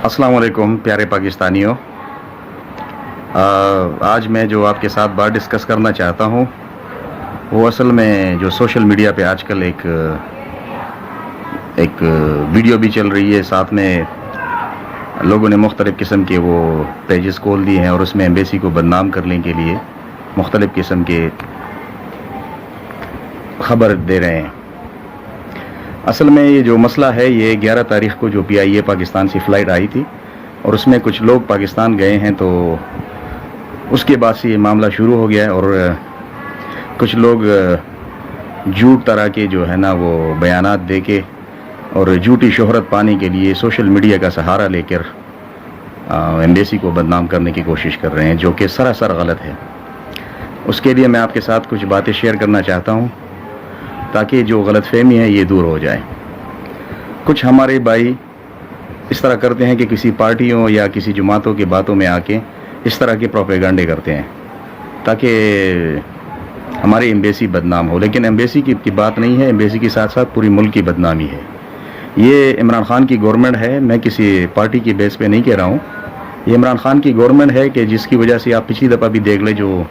अस्सलाम वालेकुम प्यारे पाकिस्तानियों। आज मैं जो आपके साथ बात डिस्कस करना चाहता हूँ वो असल में जो सोशल मीडिया पे आजकल एक वीडियो भी चल रही है, साथ में लोगों ने मुख्तलिफ़ किस्म के वो पेजेस खोल दिए हैं और उसमें एम्बेसी को बदनाम करने के लिए मुख्तलिफ़ किस्म के ख़बर दे रहे हैं। असल में ये जो मसला है ये 11 तारीख़ को जो PIA पाकिस्तान से फ़्लाइट आई थी और उसमें कुछ लोग पाकिस्तान गए हैं, तो उसके बाद से ये मामला शुरू हो गया है और कुछ लोग झूठ तरह के जो है ना वो बयानात दे के और झूठी शोहरत पाने के लिए सोशल मीडिया का सहारा लेकर एम्बेसी को बदनाम करने की कोशिश कर रहे हैं, जो कि सरासर गलत है। उसके लिए मैं आपके साथ कुछ बातें शेयर करना चाहता हूँ ताकि जो गलतफहमी है ये दूर हो जाए। कुछ हमारे भाई इस तरह करते हैं कि किसी पार्टियों या किसी जमातों की बातों में आके इस तरह के प्रोपेगेंडे करते हैं ताकि हमारी एम्बेसी बदनाम हो, लेकिन एम्बेसी की बात नहीं है। एम्बेसी के साथ साथ पूरी मुल्क की बदनामी है। ये इमरान खान की गवर्नमेंट है, मैं किसी पार्टी की बेस पे नहीं कह रहा हूँ। ये इमरान खान की गवर्नमेंट है कि जिसकी वजह से आप पिछली दफ़ा भी देख ले, जो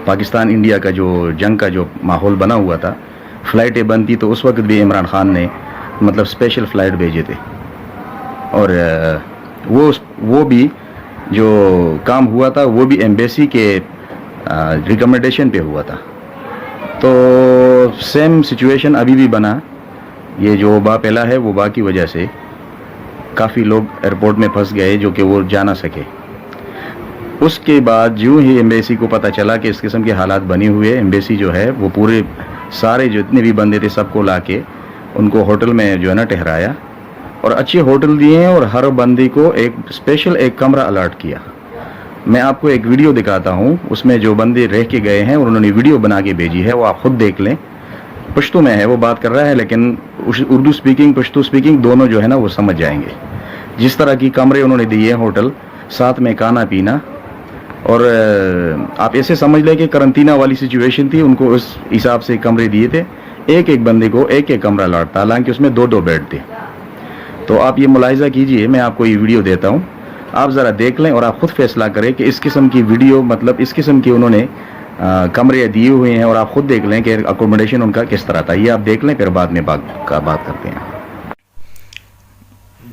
पाकिस्तान इंडिया का जो जंग का जो माहौल बना हुआ था, फ़्लाइटें बंद थी, तो उस वक्त भी इमरान खान ने मतलब स्पेशल फ़्लाइट भेजे थे और वो भी जो काम हुआ था वो भी एम्बेसी के रिकमेंडेशन पे हुआ था। तो सेम सिचुएशन अभी भी बना। ये जो वबा फैला है, वबा की वजह से काफ़ी लोग एयरपोर्ट में फंस गए जो कि वो जा ना सके। उसके बाद जो ही एम्बेसी को पता चला कि इस किस्म के हालात बने हुए, एम्बेसी जो है वो पूरे सारे जितने भी बंदे थे सबको ला के उनको होटल में जो है ना ठहराया और अच्छे होटल दिए हैं और हर बंदे को एक स्पेशल कमरा अलॉट किया। मैं आपको एक वीडियो दिखाता हूँ, उसमें जो बंदे रह के गए हैं और उन्होंने वीडियो बना के भेजी है, वो आप खुद देख लें। पश्तो में है वो बात कर रहा है, लेकिन उर्दू स्पीकिंग पश्तो स्पीकिंग दोनों जो है ना वो समझ जाएंगे। जिस तरह की कमरे उन्होंने दिए होटल, साथ में खाना पीना, और आप ऐसे समझ लें कि करंतना वाली सिचुएशन थी। उनको उस हिसाब से कमरे दिए थे, एक बंदे को एक कमरा अलॉट था, हालांकि उसमें दो बेड थे। तो आप ये मुलाहिजा कीजिए, मैं आपको ये वीडियो देता हूँ, आप ज़रा देख लें और आप ख़ुद फैसला करें कि इस किस्म की वीडियो मतलब इस किस्म की उन्होंने कमरे दिए हुए हैं, और आप ख़ुद देख लें कि अकोमोडेशन उनका किस तरह था। ये आप देख लें, फिर बाद में बात करते हैं।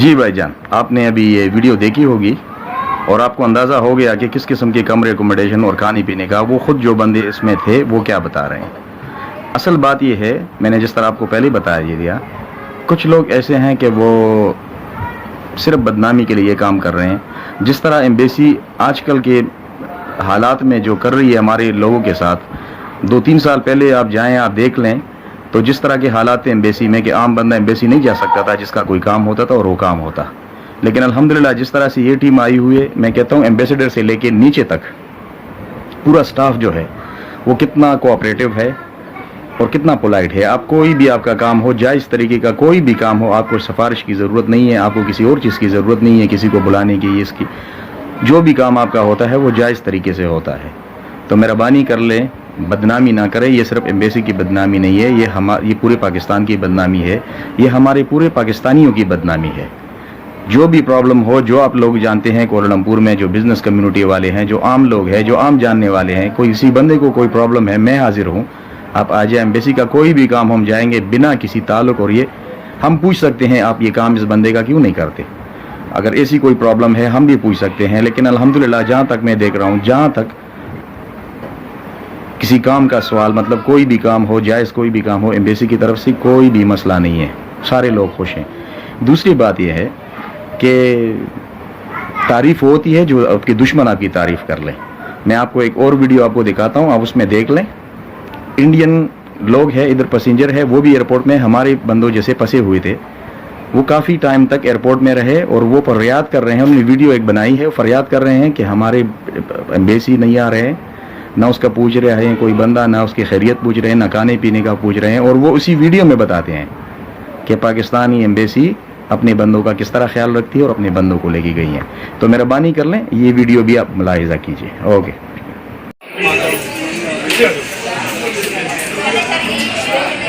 जी भाईजान, आपने अभी ये वीडियो देखी होगी और आपको अंदाज़ा हो गया कि किस किस्म के कमरे अकोमोडेशन और खाने पीने का वो खुद जो बंदे इसमें थे वो क्या बता रहे हैं। असल बात ये है, मैंने जिस तरह आपको पहले बताया दिया, कुछ लोग ऐसे हैं कि वो सिर्फ बदनामी के लिए काम कर रहे हैं। जिस तरह एम्बेसी आजकल के हालात में जो कर रही है हमारे लोगों के साथ, 2-3 साल पहले आप जाएं, आप देख लें तो जिस तरह के हालात थे एम्बेसी में कि आम बंदा एम्बेसी नहीं जा सकता था, जिसका कोई काम होता था और वो काम होता। लेकिन अल्हम्दुलिल्लाह जिस तरह से ये टीम आई हुई है, मैं कहता हूँ एम्बेसडर से लेके नीचे तक पूरा स्टाफ जो है वो कितना कोऑपरेटिव है और कितना पोलाइट है। आप कोई भी आपका काम हो, जायज़ तरीके का कोई भी काम हो, आपको सिफारिश की ज़रूरत नहीं है, आपको किसी और चीज़ की ज़रूरत नहीं है, किसी को बुलाने की, इसकी जो भी काम आपका होता है वो जायज़ तरीके से होता है। तो मेहरबानी कर लें, बदनामी ना करें। ये सिर्फ एम्बेसी की बदनामी नहीं है, ये पूरे पाकिस्तान की बदनामी है, ये हमारे पूरे पाकिस्तानियों की बदनामी है। जो भी प्रॉब्लम हो, जो आप लोग जानते हैं कोलालमपुर में जो बिज़नेस कम्युनिटी वाले हैं, जो आम लोग हैं, जो आम जानने वाले हैं, कोई किसी बंदे को कोई प्रॉब्लम है, मैं हाजिर हूँ। आप आ जाए, एम्बेसी का कोई भी काम हम जाएंगे बिना किसी ताल्लुक, और ये हम पूछ सकते हैं आप ये काम इस बंदे का क्यों नहीं करते। अगर ऐसी कोई प्रॉब्लम है हम भी पूछ सकते हैं। लेकिन अल्हम्दुलिल्लाह जहाँ तक मैं देख रहा हूँ, जहाँ तक किसी काम का सवाल, मतलब कोई भी काम हो, जायज़ कोई भी काम हो, एम्बेसी की तरफ से कोई भी मसला नहीं है, सारे लोग खुश हैं। दूसरी बात यह है कि तारीफ़ होती है जो आपके दुश्मन आपकी तारीफ़ कर लें। मैं आपको एक और वीडियो आपको दिखाता हूँ, आप उसमें देख लें। इंडियन लोग हैं इधर, पैसेंजर है, वो भी एयरपोर्ट में हमारे बंदों जैसे फंसे हुए थे। वो काफ़ी टाइम तक एयरपोर्ट में रहे और वो फरियाद कर रहे हैं, उन्होंने वीडियो एक बनाई है, फरियाद कर रहे हैं कि हमारे एम्बेसी नहीं आ रहे हैं, ना उसका पूछ रहे हैं कोई बंदा, ना उसकी खैरियत पूछ रहे हैं, ना खाने पीने का पूछ रहे हैं। और वो उसी वीडियो में बताते हैं कि पाकिस्तानी एम्बेसी अपने बंदों का किस तरह ख्याल रखती है और अपने बंदों को लेके गई हैं। तो मेहरबानी कर लें, ये वीडियो भी आप मुलाहिजा कीजिए। ओके।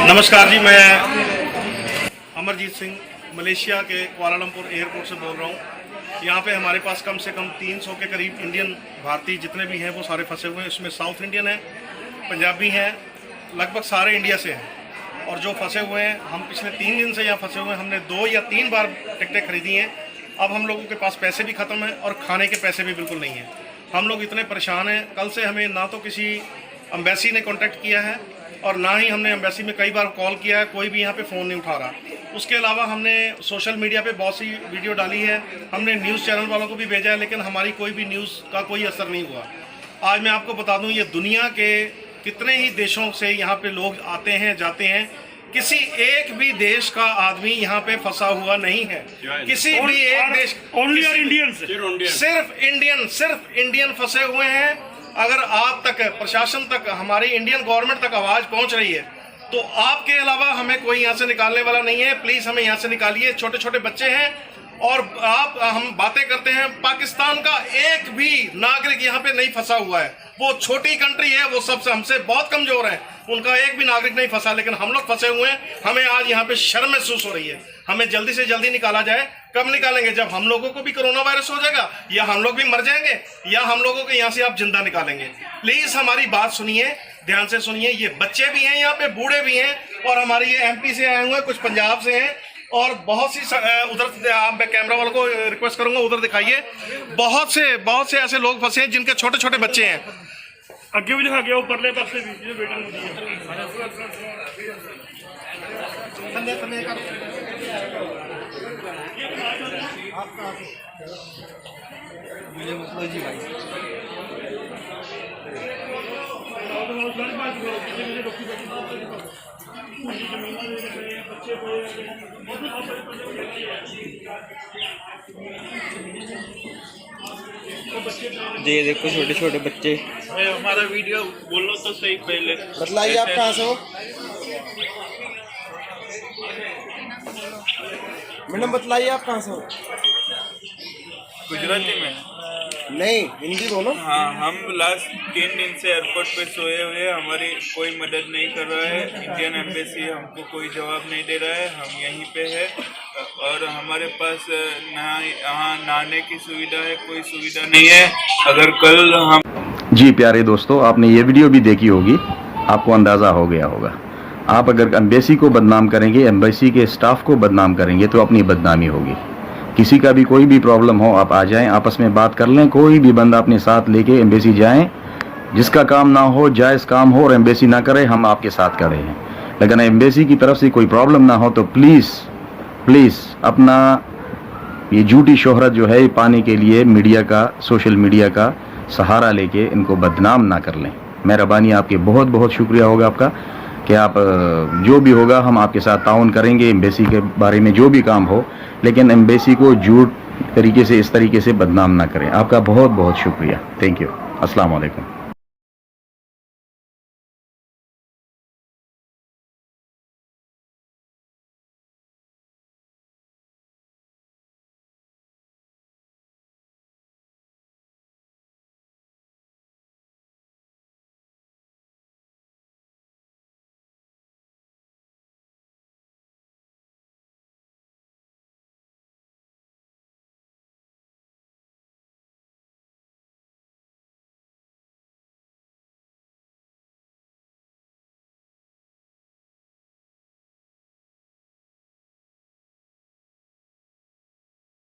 नमस्कार जी, मैं अमरजीत सिंह मलेशिया के कुआलालंपुर एयरपोर्ट से बोल रहा हूँ। यहाँ पे हमारे पास कम से कम 300 के करीब इंडियन भारतीय जितने भी हैं वो सारे फंसे हुए हैं। इसमें साउथ इंडियन है, पंजाबी हैं, लगभग सारे इंडिया से हैं। और जो फंसे हुए हैं, हम पिछले 3 दिन से यहाँ फंसे हुए हैं। हमने 2 या 3 बार टिकटें खरीदी हैं। अब हम लोगों के पास पैसे भी ख़त्म हैं और खाने के पैसे भी बिल्कुल नहीं हैं। हम लोग इतने परेशान हैं। कल से हमें ना तो किसी एम्बेसी ने कांटेक्ट किया है और ना ही हमने एम्बेसी में कई बार कॉल किया है, कोई भी यहाँ पे फ़ोन नहीं उठा रहा। उसके अलावा हमने सोशल मीडिया पे बहुत सी वीडियो डाली है, हमने न्यूज़ चैनल वालों को भी भेजा है, लेकिन हमारी कोई भी न्यूज़ का कोई असर नहीं हुआ। आज मैं आपको बता दूं, ये दुनिया के कितने ही देशों से यहाँ पे लोग आते हैं जाते हैं, किसी एक भी देश का आदमी यहाँ पे फंसा हुआ नहीं है। किसी भी एक देश, सिर्फ इंडियन फंसे हुए हैं। अगर आप तक, प्रशासन तक, हमारी इंडियन गवर्नमेंट तक आवाज़ पहुँच रही है तो आपके अलावा हमें कोई यहाँ से निकालने वाला नहीं है। प्लीज़ हमें यहाँ से निकालिए। छोटे छोटे बच्चे हैं और हम बातें करते हैं, पाकिस्तान का एक भी नागरिक यहाँ पे नहीं फंसा हुआ है। वो छोटी कंट्री है, वो सबसे हमसे बहुत कमजोर है, उनका एक भी नागरिक नहीं फंसा, लेकिन हम लोग फंसे हुए हैं। हमें आज यहाँ पे शर्म महसूस हो रही है। हमें जल्दी से जल्दी निकाला जाए। कब निकालेंगे? जब हम लोगों को भी कोरोना वायरस हो जाएगा, या हम लोग भी मर जाएंगे, या हम लोगों को यहाँ से आप जिंदा निकालेंगे। प्लीज हमारी बात सुनिए, ध्यान से सुनिए। ये बच्चे भी हैं यहाँ पे, बूढ़े भी हैं, और हमारे ये एमपी से आए हुए हैं, कुछ पंजाब से हैं, और बहुत सी उधर, आप मैं कैमरा वालों को रिक्वेस्ट करूंगा उधर दिखाइए। बहुत से ऐसे लोग फंसे हैं जिनके छोटे छोटे बच्चे हैं। अगे भी दिखा गया, परले पास से ये देखो छोटे छोटे बच्चे। हमारा वीडियो बोलो तो सही पहले बतलाइए आप कहाँ से हो मैडम, बतलाइए आप कहाँ से हो? गुजराती में नहीं, हिंदी बोलो। हाँ, हम लास्ट 3 दिन से एयरपोर्ट पे सोए हुए हैं। हमारी कोई मदद नहीं कर रहा है। इंडियन एम्बेसी हमको कोई जवाब नहीं दे रहा है। हम यहीं पे है और हमारे पास ना यहाँ नहाने की सुविधा है, कोई सुविधा नहीं है। अगर कल हम जी प्यारे दोस्तों, आपने ये वीडियो भी देखी होगी, आपको अंदाज़ा हो गया होगा। आप अगर एम्बेसी को बदनाम करेंगे, एम्बेसी के स्टाफ को बदनाम करेंगे, तो अपनी बदनामी होगी। किसी का भी कोई भी प्रॉब्लम हो, आप आ जाएं, आपस में बात कर लें। कोई भी बंदा अपने साथ लेके एम्बेसी जाएं। जिसका काम ना हो, जायज़ काम हो और एम्बेसी ना करे, हम आपके साथ खड़े हैं। लेकिन एम्बेसी की तरफ से कोई प्रॉब्लम ना हो तो प्लीज़ अपना ये झूठी शोहरत जो है पाने के लिए मीडिया का, सोशल मीडिया का सहारा लेके इनको बदनाम ना कर लें। मेहरबानी आपकी, बहुत बहुत शुक्रिया होगा आपका कि आप जो भी होगा हम आपके साथ ताउन करेंगे एम्बेसी के बारे में जो भी काम हो, लेकिन एम्बेसी को झूठ तरीके से, इस तरीके से बदनाम ना करें। आपका बहुत बहुत शुक्रिया। Thank you. अस्सलाम वालेकुम।